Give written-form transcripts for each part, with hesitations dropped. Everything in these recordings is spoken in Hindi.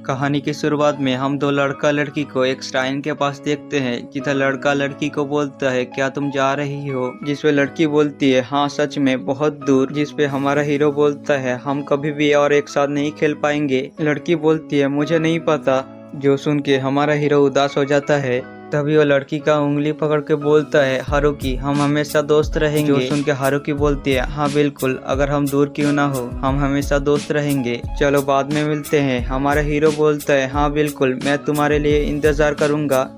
कहानी की शुरुआत में हम दो लड़का लड़की को एक श्राइन के पास देखते हैं, जिधर लड़का लड़की को बोलता है क्या तुम जा रही हो, जिसपे लड़की बोलती है हाँ सच में बहुत दूर, जिसपे हमारा हीरो बोलता है हम कभी भी और एक साथ नहीं खेल पाएंगे। लड़की बोलती है मुझे नहीं पता, जो सुन के हमारा हीरो उदास हो जाता है। तभी वो लड़की का उंगली पकड़ के बोलता है हारुकी हम हमेशा दोस्त रहेंगे। जो सुन के हारुकी बोलती है हाँ बिल्कुल, अगर हम दूर क्यों ना हो हम हमेशा दोस्त रहेंगे, चलो बाद में मिलते हैं। हमारा हीरो बोलता है हाँ बिल्कुल, मैं तुम्हारे लिए इंतजार करूंगा।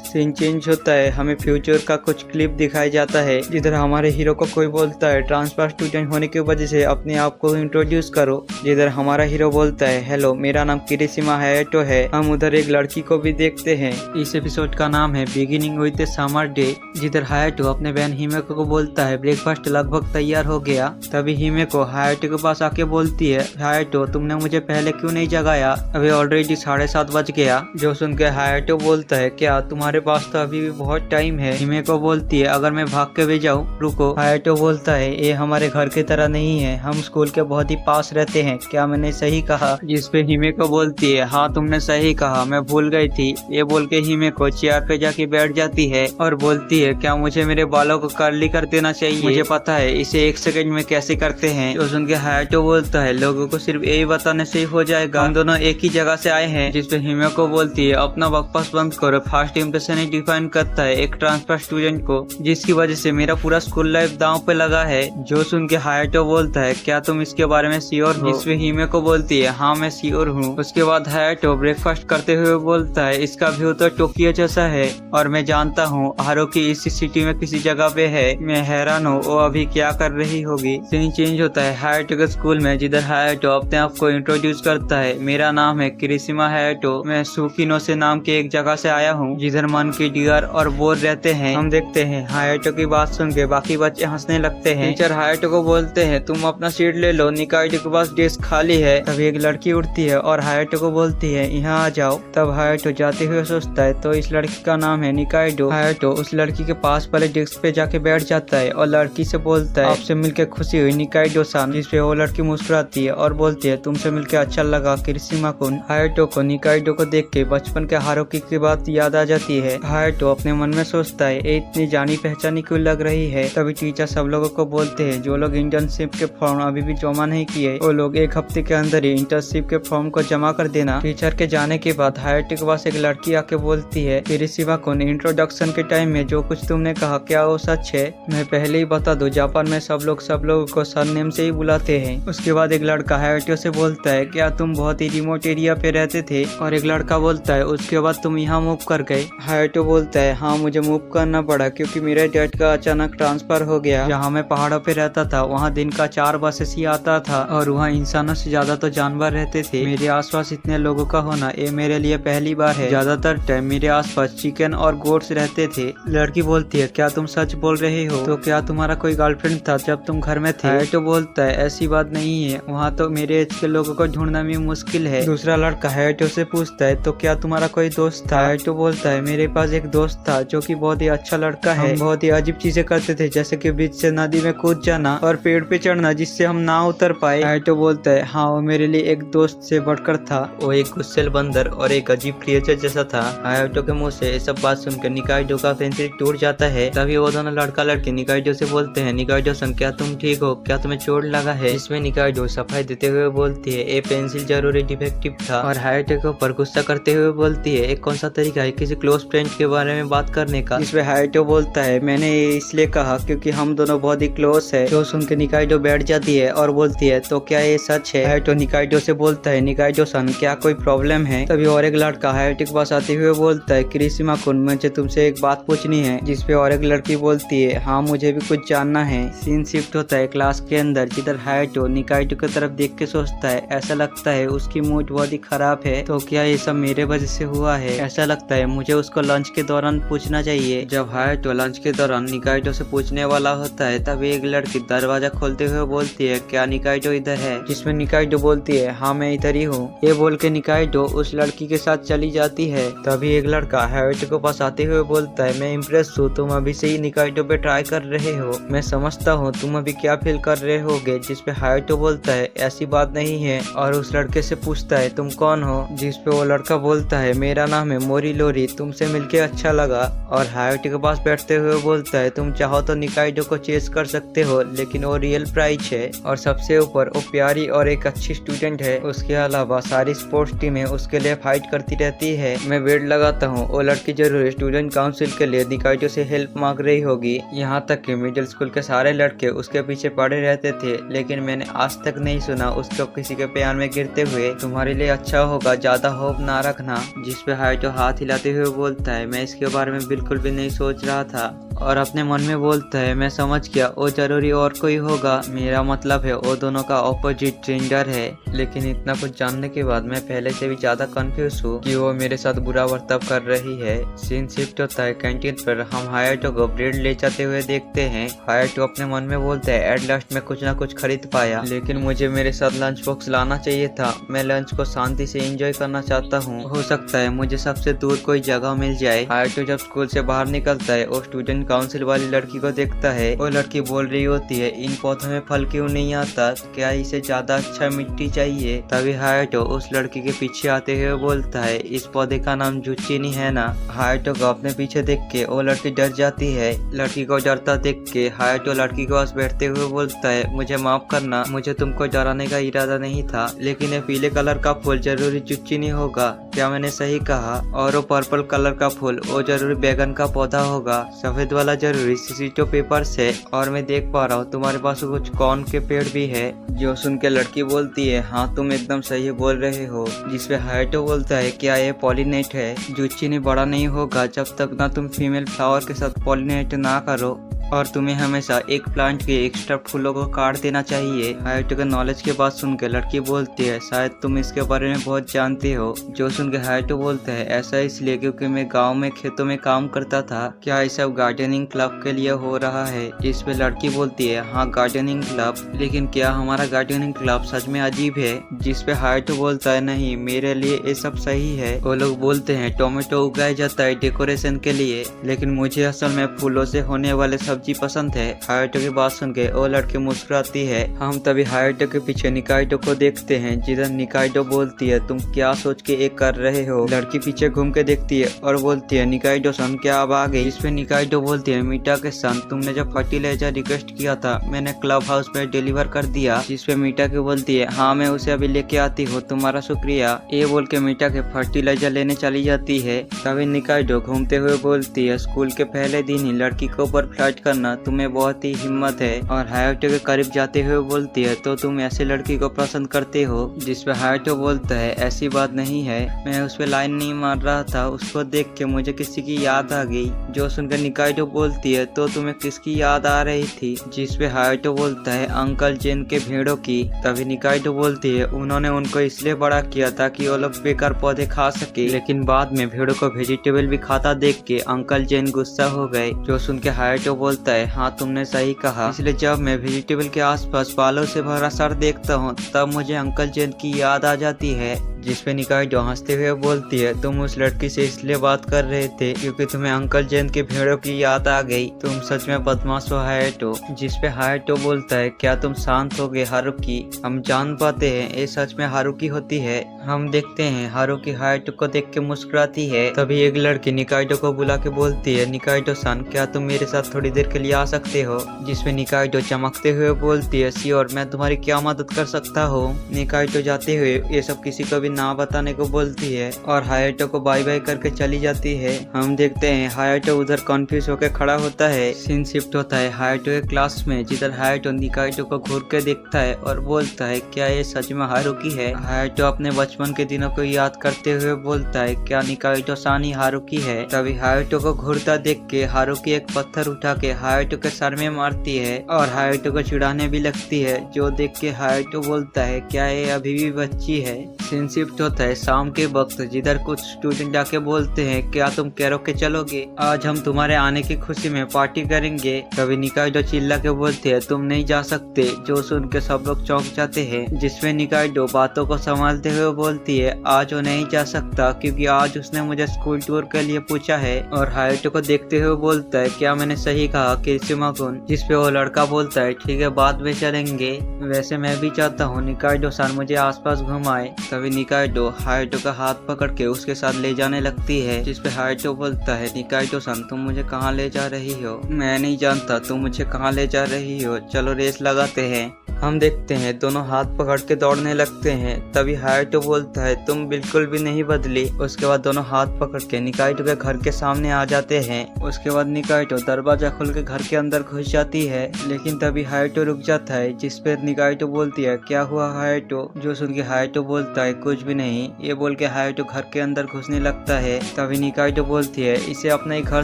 सीन चेंज होता है, हमें फ्यूचर का कुछ क्लिप दिखाया जाता है, जिधर हमारे हीरो को कोई बोलता है ट्रांसफर स्टूडेंट होने की वजह से अपने आप को इंट्रोड्यूस करो, जिधर हमारा हीरो बोलता है हेलो मेरा नाम किरिशिमा हायाटो है। हम उधर एक लड़की को भी देखते हैं। इस एपिसोड का नाम है beginning with A summer day, जिधर हायाटो अपने बहन हिमेको को बोलता है ब्रेकफास्ट लगभग तैयार हो गया। तभी हिमेको हायाटो के पास आके बोलती है हायाटो तुमने मुझे पहले क्यों नहीं जगाया, अभी ऑलरेडी 7:30 बज गया। जो सुन के हायाटो बोलता है क्या तुम्हारे पास तो अभी भी बहुत टाइम है। हिमेको बोलती है अगर मैं भाग के भी जाऊँ रुको। हायाटो बोलता है ये हमारे घर की तरह नहीं है, हम स्कूल के बहुत ही पास रहते हैं, क्या मैंने सही कहा। जिसपे हिमेको बोलती है हाँ तुमने सही कहा, मैं भूल गई थी। ये बोल के हिमेको चेयर पे जाके बैठ जाती है और बोलती है क्या मुझे मेरे बालों को कर्ली कर देना चाहिए, मुझे पता है इसे 1 सेकंड में कैसे करते हैं। तो सुन के हायाटो बोलता है लोगों को सिर्फ यही बताने से ही हो जाएगा, हम दोनों एक ही जगह से आए हैं। जिसपे हिमेको बोलती है अपना बकवास बंद करो, फर्स्ट इम्प्रेशन ही डिफाइन करता है एक ट्रांसफर स्टूडेंट को, जिसकी वजह से मेरा पूरा स्कूल लाइफ दांव पे लगा है। जो सुन के हायाटो बोलता है क्या तुम इसके बारे में श्योर हो। जिसपे हिमेको बोलती है हाँ मैं श्योर हूँ। उसके बाद हायाटो ब्रेकफास्ट करते हुए बोलता है इसका व्यू तो टोक्यो जैसा है और मैं जानता हूँ हारुकी इस सिटी में किसी जगह पे है, मैं हैरान हूँ वो अभी क्या कर रही होगी। सीन चेंज होता है हायाटो के स्कूल में, जिधर हायाटो अपने आप को इंट्रोड्यूस करता है मेरा नाम है किरिशिमा हायाटो, मैं सुकिनो से नाम के एक जगह से आया हूँ जिधर मन की डियर और बोर रहते हैं। हम देखते हैं हायाटो की बात सुन के बाकी बच्चे हंसने लगते हैं। टीचर हायाटो को बोलते हैं तुम अपना सीट ले लो, निकाइडो के पास डेस्क खाली है। तभी एक लड़की उठती है और हायाटो को बोलती है यहाँ आ जाओ। तब हायाटो जाते हुए सोचता है तो इस लड़की का नाम है निकाइडो। हायाटो उस लड़की के पास वाले डेस्क पे जाके बैठ जाता है और लड़की से बोलता है आपसे मिलकर खुशी हुई निकाइडो सान। जिसपे वो लड़की मुस्कुराती है और बोलती है तुमसे मिलकर अच्छा लगा किरिशिमा कुन। हायाटो को निकाइडो को देख के बचपन के हारुकी की बात याद आ जाती है। हायाटो अपने मन में सोचता है ये इतनी जानी पहचानी क्यों लग रही है। तभी टीचर सब लोगों को बोलते हैं जो लोग इंटर्नशिप के फॉर्म अभी भी जमा नहीं किए वो लोग 1 हफ्ते के अंदर ही इंटर्नशिप के फॉर्म को जमा कर देना। टीचर के जाने के बाद हायाटो के पास एक लड़की आके बोलती है किरिशिमा कुन इंट्रोडक्शन के टाइम में जो कुछ तुमने कहा क्या वो सच है। मैं पहले ही बता दूं जापान में सब लोगों को सरनेम से ही बुलाते हैं। उसके बाद एक लड़का हायाटो से बोलता है क्या तुम बहुत ही रिमोट एरिया पे रहते थे, और एक लड़का बोलता है उसके बाद तुम यहाँ मूव कर गए। हायाटो बोलता है हाँ मुझे मूव करना पड़ा क्योंकि मेरे डैड का अचानक ट्रांसफर हो गया। जहाँ मैं पहाड़ों पे रहता था वहाँ दिन का 4 बसेस ही आता था और वहाँ इंसानों से ज्यादा तो जानवर रहते थे। मेरे आसपास इतने लोगों का होना ये मेरे लिए पहली बार है, ज्यादातर टाइम मेरे आसपास चिकन और गोट्स रहते थे। लड़की बोलती है क्या तुम सच बोल रहे हो, तो क्या तुम्हारा कोई गर्लफ्रेंड था जब तुम घर में थे। हायाटो बोलता है ऐसी बात नहीं है, वहाँ तो मेरे एज के लोगों को ढूंढना भी मुश्किल है। दूसरा लड़का हायाटो से पूछता है तो क्या तुम्हारा कोई दोस्त था। हायाटो बोलता है मेरे पास एक दोस्त था जो कि बहुत ही अच्छा लड़का है, हम बहुत ही अजीब चीजें करते थे जैसे कि बीच से नदी में कूद जाना और पेड़ पे चढ़ना जिससे हम ना उतर पाए। हायाटो बोलता है हाँ वो मेरे लिए एक दोस्त से बढ़कर था, वो एक गुस्सेल बंदर और एक अजीब क्रिएचर जैसा था। हायाटो के मुंह से ये सब बात सुनकर निकाइडो का पेंसिल टूट जाता है। तभी वो दोनों लड़का लड़की निकाइडो से बोलते हैं निकाइडो सन क्या तुम ठीक हो, क्या तुम्हें चोट लगा है। इसमें निकाइडो सफाई देते हुए बोलती है ये पेंसिल जरूर डिफेक्टिव था, और हायाटो के ऊपर गुस्सा करते हुए बोलती है एक कौन सा तरीका है किसी क्लोज फ्रेंड के बारे में बात करने का। इसमें हायाटो बोलता है मैंने ये इसलिए कहा क्योंकि हम दोनों बहुत ही क्लोज है। जो सुन के निकाइडो बैठ जाती है और बोलती है तो क्या ये सच है। हायाटो निकाइडो से बोलता है निकाइडो सन क्या कोई प्रॉब्लम है। तभी और एक लड़का हायाटो के पास आते हुए बोलता है किरिशिमा कुन मुझे तुमसे एक बात पूछनी है। जिसपे और एक लड़की बोलती है हाँ मुझे भी कुछ जानना है। सीन शिफ्ट होता है क्लास के अंदर, जिधर हायाटो निकाइडो की तरफ देख के सोचता है ऐसा लगता है उसकी मूड बहुत ही खराब है, तो क्या ये सब मेरे वजह से हुआ है। ऐसा लगता है मुझे उसको उसको लंच के दौरान पूछना चाहिए। जब हायाटो लंच के दौरान निकाइटो से पूछने वाला होता है तभी एक लड़की दरवाजा खोलते हुए बोलती है, क्या निकाइटो इधर है? जिसमें निकाइटो बोलती है, हाँ मैं इधर ही हूँ। ये बोल के निकाइटो उस लड़की के साथ चली जाती है। तभी एक लड़का हायाटो के पास आते हुए बोलता है, मैं इम्प्रेस हूँ, तुम अभी से ही निकाइटो पे ट्राई कर रहे हो। मैं समझता हूँ तुम अभी क्या फील कर रहे होगे। जिसपे हायाटो बोलता है, ऐसी बात नहीं है, और उस लड़के से पूछता है, तुम कौन हो? जिसपे वो लड़का बोलता है, मेरा नाम है मोरीलोरी, तुमसे मिलके अच्छा लगा। और हायाटो के पास बैठते हुए बोलता है, तुम चाहो तो निकाइटो को चेस कर सकते हो, लेकिन वो रियल प्राइज है और सबसे ऊपर वो प्यारी और एक अच्छी स्टूडेंट है। उसके अलावा सारी स्पोर्ट्स टीमें उसके लिए फाइट करती रहती है। मैं वेट लगाता हूँ वो लड़की जरूर स्टूडेंट काउंसिल के लिए निकाइटो से हेल्प मांग रही होगी। यहाँ तक कि मिडिल स्कूल के सारे लड़के उसके पीछे पड़े रहते थे, लेकिन मैंने आज तक नहीं सुना उसको किसी के प्यार में गिरते हुए। तुम्हारे लिए अच्छा होगा, ज्यादा होप ना रखना। जिसपे हायाटो हाथ हिलाते हुए बोलता है, मैं इसके बारे में बिल्कुल भी नहीं सोच रहा था, और अपने मन में बोलता है, मैं समझ गया, वो जरूरी और कोई होगा। मेरा मतलब है वो दोनों का ऑपोजिट जेंडर है। लेकिन इतना कुछ जानने के बाद मैं पहले से भी ज्यादा कंफ्यूज हूँ कि वो मेरे साथ बुरा बर्ताव कर रही है। सीन शिफ्ट होता है कैंटीन पर। हम हायाटो को ब्रेड ले जाते हुए देखते हैं। हायाटो अपने मन में बोलता है, एट लास्ट में कुछ ना कुछ खरीद पाया, लेकिन मुझे मेरे साथ लंच बॉक्स लाना चाहिए था। मैं लंच को शांति से एंजॉय करना चाहता हूँ। हो सकता है मुझे सबसे दूर कोई जगह मिल जाए। हायाटो जब स्कूल से बाहर निकलता है वो स्टूडेंट काउंसिल वाली लड़की को देखता है। वो लड़की बोल रही होती है, इन पौधों में फल क्यों नहीं आता? क्या इसे ज्यादा अच्छा मिट्टी चाहिए? तभी हायाटो उस लड़की के पीछे आते हुए बोलता है, इस पौधे का नाम जुचिनी है ना? हायाटो को अपने पीछे देख के वो लड़की डर जाती है। लड़की को डरता देख के हायाटो लड़की के पास बैठते हुए बोलता है, मुझे माफ करना, मुझे तुमको डराने का इरादा नहीं था, लेकिन ये पीले कलर का फूल जरूरी जुचिनी होगा। क्या मैंने सही कहा? और वो पर्पल कलर का फूल वो जरूरी बैगन का पौधा होगा। सफेद वाला जरूरी सिसिटो पेपर्स है, और मैं देख पा रहा हूँ तुम्हारे पास कुछ कॉर्न के पेड़ भी है। जो सुन के लड़की बोलती है, हाँ तुम एकदम सही बोल रहे हो। जिसपे हायाटो बोलता है, क्या ये पॉलिनेट है? जुचिनी बड़ा नहीं होगा जब तक ना तुम फीमेल फ्लावर के साथ पॉलिनेट ना करो, और तुम्हें हमेशा एक प्लांट के एक्स्ट्रा फूलों को काट देना चाहिए। हायाटो के नॉलेज के बात सुन के लड़की बोलती है, शायद तुम इसके बारे में बहुत जानते हो। जो सुन के हायाटो बोलता है, ऐसा इसलिए क्योंकि मैं गांव में खेतों में काम करता था। क्या ये सब गार्डनिंग क्लब के लिए हो रहा है? जिस पे लड़की बोलती है, हाँ गार्डनिंग क्लब, लेकिन क्या हमारा गार्डनिंग क्लब सच में अजीब है? जिस पे हायाटो बोलता है, नहीं मेरे लिए ये सब सही है। वो लोग बोलते हैं टोमेटो उगाया जाता है डेकोरेशन के लिए, लेकिन मुझे असल में फूलों से होने वाले सब्जी पसंद है। हायाटो की बात सुन के वो लड़की मुस्कुराती है। हम तभी हायाटो के पीछे निकाइटो को देखते हैं, जिधर निकाइटो बोलती है, तुम क्या सोच के ये कर रहे हो? लड़की पीछे घूम के देखती है और बोलती है, निकाइटो सन क्या अब आ गई? इसमें निकाइटो बोलती है, मीटा के सन, तुमने जब फर्टिलाइजर रिक्वेस्ट किया था मैंने क्लब हाउस पे डिलीवर कर दिया। जिसपे मीटा की बोलती है, हाँ मैं उसे अभी लेके आती हूँ, तुम्हारा शुक्रिया। ये बोल के मीटा के फर्टिलाइजर लेने चली जाती है। तभी निकाइटो घूमते हुए बोलती है, स्कूल के पहले दिन ही लड़की के ऊपर फ्लर्ट करना तुम्हें बहुत ही हिम्मत है। और हायाटो के करीब जाते हुए बोलती है, तो तुम ऐसे लड़की को पसंद करते हो? जिसपे हायाटो बोलता है, ऐसी बात नहीं है, मैं उस पे लाइन नहीं मार रहा था, उसको देख के मुझे किसी की याद आ गई। जो सुनकर निकाइटो बोलती है, तो तुम्हें किसकी याद आ रही थी? जिसपे हायाटो बोलता है, अंकल जेन के भेड़ों की। तभी निकाइटो बोलती है, उन्होंने उनको इसलिए बड़ा किया ताकि वो लोग बेकार पौधे खा सके, लेकिन बाद में भेड़ों को वेजिटेबल भी खाता देख के अंकल जेन गुस्सा हो गए। जो सुन के हायाटो बोलता है, हाँ तुमने सही कहा, इसलिए जब मैं वेजिटेबल के आसपास बालों से भरा सर देखता हूँ तब मुझे अंकल जेन की याद आ जाती है। जिसपे निकाइटो हंसते हुए बोलती है, तुम उस लड़की से इसलिए बात कर रहे थे क्योंकि तुम्हें अंकल जेन की भेड़ों की याद आ गई। तुम सच में बदमाश हो हायाटो। जिसपे हायाटो बोलता है, क्या तुम शांत हो गए हारुकी? हम जान पाते हैं ये सच में हारुकी होती है। हम देखते हैं हारुकी हायाटो को देख के मुस्कुराती है। तभी एक लड़की निकाइटो को बुला के बोलती है, निकाइटो सन क्या तुम मेरे साथ थोड़ी देर के लिए आ सकते हो? जिसपे निकाइटो चमकते हुए बोलती है, श्योर, मैं तुम्हारी क्या मदद कर सकता हूँ? निकाइटो जाते हुए ये सब किसी को भी ना बताने को बोलती है और हायाटो को बाय बाय करके चली जाती है। हम देखते हैं हायाटो उधर कंफ्यूज होकर खड़ा होता है। सीन शिफ्ट होता है हायाटो के क्लास में, जिधर हायाटो निकाइटो को घूर के देखता है और बोलता है, क्या ये सच में हारुकी है? हायाटो अपने बचपन के दिनों को याद करते हुए बोलता है, क्या निकाइटो सान ही हारुकी है? तभी हायाटो को घूरता देख के हारुकी एक पत्थर उठा के हायाटो के सर में मारती है और हायाटो को चिढ़ाने भी लगती है। जो देख के हायाटो बोलता है, क्या ये अभी भी बच्ची है? सीन शिफ्ट होता है शाम के वक्त, जिधर कुछ स्टूडेंट जाके बोलते हैं क्या तुम कैरोके चलोगे, आज हम तुम्हारे आने की खुशी में पार्टी करेंगे। तभी निकाइडो चिल्ला के बोलते हैं तुम नहीं जा सकते, जो सुन के सब लोग चौंक जाते हैं। जिसमें निकाइडो बातों को संभालते हुए बोलती है आज वो नहीं जा सकता क्योंकि आज उसने मुझे स्कूल टूर के लिए पूछा है। और हायाटो को देखते हुए बोलता है क्या मैंने सही कहा किरिशिमा-कुन, जिसपे वो लड़का बोलता है ठीक है बाद में चलेंगे, वैसे मैं भी चाहता हूँ निकाइडो सान मुझे आसपास घुमाए। तभी निकाइडो हायाटो का हाथ पकड़ के उसके साथ ले जाने लगती है, जिसपे हायाटो बोलता है निकाइडो सान तुम मुझे कहाँ ले जा रही हो, मैं नहीं जानता तुम मुझे कहाँ ले जा रही हो, चलो रेस लगाते हैं। हम देखते हैं दोनों हाथ पकड़ के दौड़ने लगते हैं। तभी हायाटो बोलता है तुम बिल्कुल भी नहीं बदली। उसके बाद दोनों हाथ पकड़ के निकाइडो के घर के सामने आ जाते हैं। उसके बाद निकाइडो दरवाजा खोल के घर के अंदर घुस जाती है, लेकिन तभी हायाटो रुक जाता है, जिसपे निकाइडो बोलती है क्या हुआ हायाटो, जो सुन के हायाटो बोलता है कुछ भी नहीं। ये बोल के हायाटो घर के अंदर घुसने लगता है। तभी निकाइडो बोलती है इसे अपना ही घर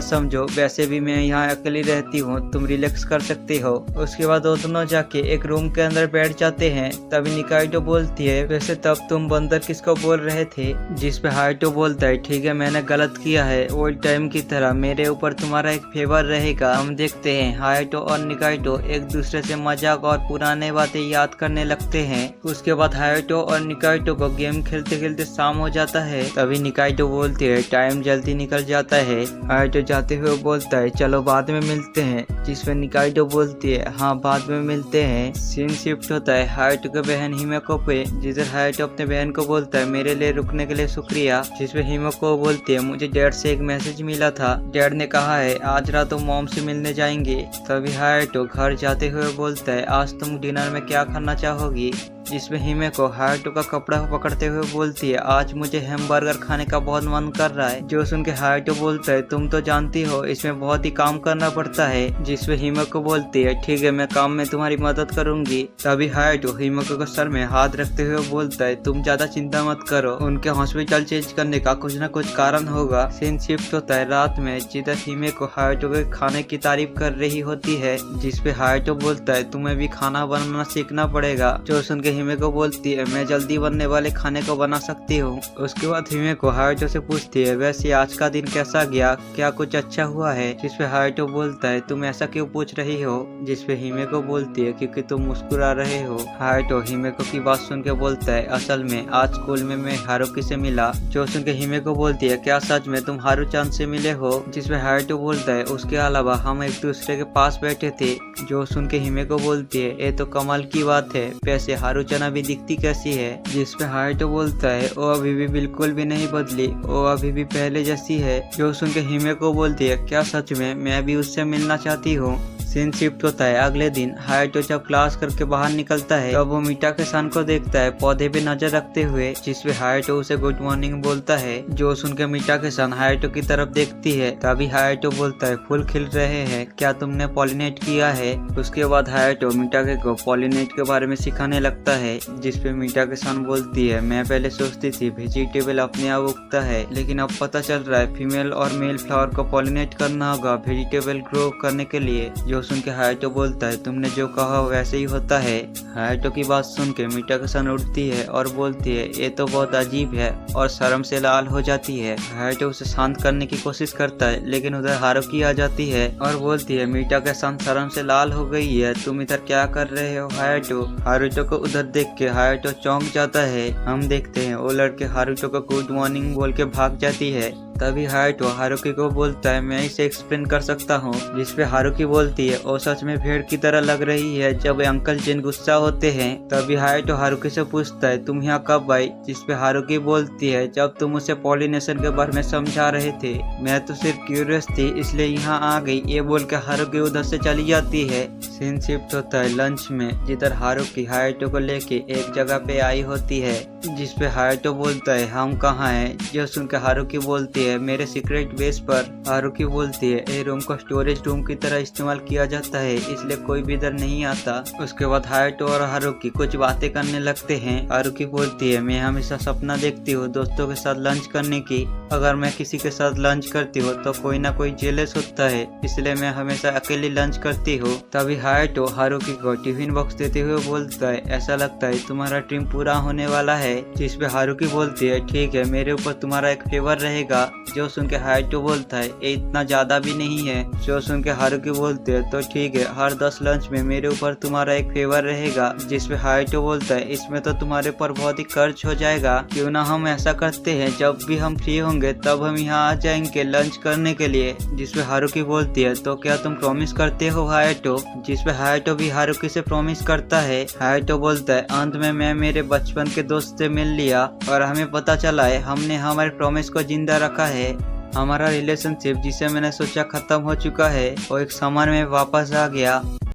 समझो, वैसे भी मैं यहाँ अकेली रहती हूँ, तुम रिलैक्स कर सकती हो। उसके बाद वो दोनों जाके एक रूम के अंदर बैठ जाते हैं। तभी निकाइडो बोलती है वैसे तब तुम बंदर किसको बोल रहे थे, जिसपे हायाटो बोलता है ठीक है मैंने गलत किया है, ओल्ड टाइम की तरह मेरे ऊपर तुम्हारा एक फेवर रहेगा। हम देखते हैं हायाटो और निकाइडो एक दूसरे से मजाक और पुराने बातें याद करने लगते हैं। उसके बाद हायाटो और निकाइडो को गेम खेलते खेलते शाम हो जाता है। तभी निकाइडो बोलती है टाइम जल्दी निकल जाता है। हायाटो जाते हुए बोलता है चलो बाद में मिलते हैं, जिसपे निकाइडो बोलती है हाँ बाद में मिलते हैं। सीन शिफ्ट होता है हायाटो के बहन हिमेको पे, जिधर हायाटो अपने बहन को बोलता है मेरे लिए रुकने के लिए शुक्रिया, जिसपे हिमेको बोलती है मुझे डैड से एक मैसेज मिला था, डैड ने कहा है आज रात तुम मॉम से मिलने जाएंगे। तभी हायाटो घर जाते हुए बोलता है आज तुम डिनर में क्या खाना चाहोगी, जिसमें हिमेको हायाटो का कपड़ा पकड़ते हुए बोलती है आज मुझे हैमबर्गर खाने का बहुत मन कर रहा है, जो सुन के हायाटो बोलता है तुम तो जानती हो इसमें बहुत ही काम करना पड़ता है, जिसमें हिमेको बोलती है ठीक है मैं काम में तुम्हारी मदद करूंगी। तभी हायाटो हिमेको के सर में हाथ रखते हुए बोलता है तुम ज्यादा चिंता मत करो, उनके हॉस्पिटल चेंज करने का कुछ न कुछ कारण होगा। सीन शिफ्ट होता है रात में, जिधर हिमेको हायाटो के खाने की तारीफ कर रही होती है, जिसपे हायाटो बोलता है तुम्हें भी खाना बनाना सीखना पड़ेगा, जो सुन के हिमेको बोलती है मैं जल्दी बनने वाले खाने को बना सकती हूँ। उसके बाद हिमेको हायाटो से पूछती है वैसे आज का दिन कैसा गया, क्या कुछ अच्छा हुआ है, जिसपे हायाटो बोलता है तुम ऐसा क्यों पूछ रही हो, जिसपे हिमेको बोलती है क्योंकि तुम मुस्कुरा रहे हो। हायाटो हिमेको की बात सुन के बोलता है असल में आज स्कूल में मैं हारुकी से मिला, जो सुन के हिमेको बोलती है क्या सच में तुम हारू-चान से मिले हो, जिसपे हायाटो बोलता है उसके अलावा हम एक दूसरे के पास बैठे थे, जो सुन के हिमेको बोलती है ये तो कमाल की बात है, वैसे हारू-चान अभी दिखती कैसी है, जिसपे हायाटो बोलता है वो अभी भी बिल्कुल भी नहीं बदली, वो अभी भी पहले जैसी है, जो सुन के हिमेको बोलती है क्या सच में मैं भी उससे मिलना चाहती हूँ। सीन शिफ्ट होता है अगले दिन, हायाटो जब क्लास करके बाहर निकलता है तब वो मीटा-के-सान को देखता है पौधे पे नजर रखते हुए, जिसपे हायाटो उसे गुड मॉर्निंग बोलता है, जो सुन के मीटा-के-सान हायाटो की तरफ देखती है। तभी हायाटो बोलता है फूल खिल रहे हैं, क्या तुमने पॉलिनेट किया है। उसके बाद हायाटो मीटा-के को पॉलिनेट के बारे में सिखाने लगता है, जिसपे मीटा-के-सान बोलती है मैं पहले सोचती थी वेजिटेबल अपने आप उगता है, लेकिन अब पता चल रहा है फीमेल और मेल फ्लावर को पॉलिनेट करना होगा वेजिटेबल ग्रो करने के लिए, जो सुन के हायाटो बोलता है तुमने जो कहा वैसे ही होता है। हायाटो की बात सुन के मीटा-के-सान उठती है और बोलती है ये तो बहुत अजीब है, और शर्म से लाल हो जाती है। हायाटो उसे शांत करने की कोशिश करता है, लेकिन उधर हारुकी आ जाती है और बोलती है मीटा-के-सान शर्म से लाल हो गई है, तुम इधर क्या कर रहे हो हायाटो। हारुतो को उधर देख के हायाटो चौंक जाता है। हम देखते हैं वो लड़के हारुतो को गुड मॉर्निंग बोल के भाग जाती है। तभी हायाटो हारुकी को बोलता है मैं इसे एक्सप्लेन कर सकता हूँ, जिसपे हारुकी बोलती है वो सच में भेड़ की तरह लग रही है जब अंकल जिन गुस्सा होते हैं। तभी हायाटो हारुकी से पूछता है तुम यहाँ कब आई, जिसपे हारुकी बोलती है जब तुम उसे पॉलिनेशन के बारे में समझा रहे थे, मैं तो सिर्फ क्यूरियस थी इसलिए यहाँ आ गई, ये बोल के हारुकी उधर से चली जाती है। सीन शिफ्ट होता है लंच में, जिधर हारुकी हायाटो को लेके एक जगह पे आई होती है, जिसपे हायाटो बोलता है हम कहाँ हैं, जो सुनकर हारुकी बोलती है है मेरे सीक्रेट बेस पर। हारुकी बोलती है ये रूम को स्टोरेज रूम की तरह इस्तेमाल किया जाता है, इसलिए कोई भी इधर नहीं आता। उसके बाद हायाटो और हारुकी कुछ बातें करने लगते हैं। हारुकी बोलती है मैं हमेशा सपना देखती हूँ दोस्तों के साथ लंच करने की। अगर मैं किसी के साथ लंच करती हूँ तो कोई ना कोई जेलस होता है, इसलिए मैं हमेशा अकेली लंच करती हूँ। तभी हायाटो हारुकी को टिफिन बॉक्स देते हुए बोलता है ऐसा लगता है तुम्हारा ड्रीम पूरा होने वाला है। जिसपे हारुकी बोलती है ठीक है, मेरे ऊपर तुम्हारा एक फेवर रहेगा। जो सुन के हायाटो बोलता है ये इतना ज्यादा भी नहीं है। जो सुन के हारुकी बोलते है तो ठीक है, हर 10 लंच में मेरे ऊपर तुम्हारा एक फेवर रहेगा। जिसपे हायाटो बोलता है इसमें तो तुम्हारे ऊपर बहुत ही खर्च हो जाएगा, क्यों ना हम ऐसा करते हैं जब भी हम फ्री होंगे तब हम यहाँ आ जाएंगे लंच करने के लिए। जिसपे हारुकी बोलती है तो क्या तुम प्रॉमिस करते हो हायाटो। जिसपे हायाटो भी हारुकी से प्रॉमिस करता है। हायाटो बोलता है अंत में मैं मेरे बचपन के दोस्त से मिल लिया और हमें पता चला है हमने हमारे प्रॉमिस को जिंदा रखा है। हमारा रिलेशनशिप जिसे मैंने सोचा खत्म हो चुका है वो एक समय में वापस आ गया।